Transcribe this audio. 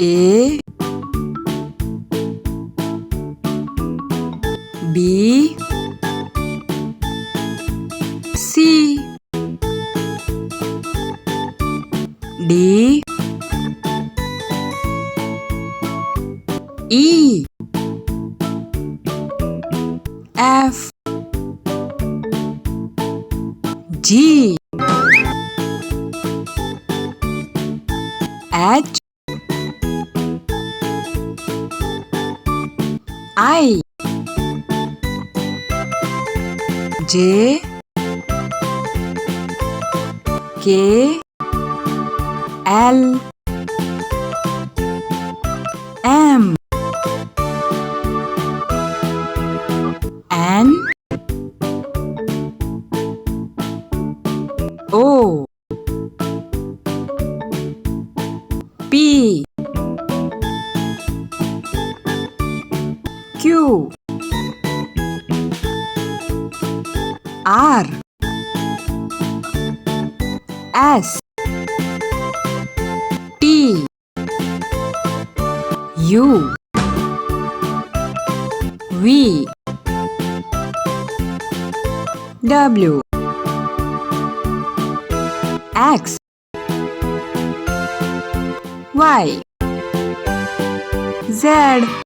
A B C D E F G H I J K L M N O P Q R S T U V W X Y Z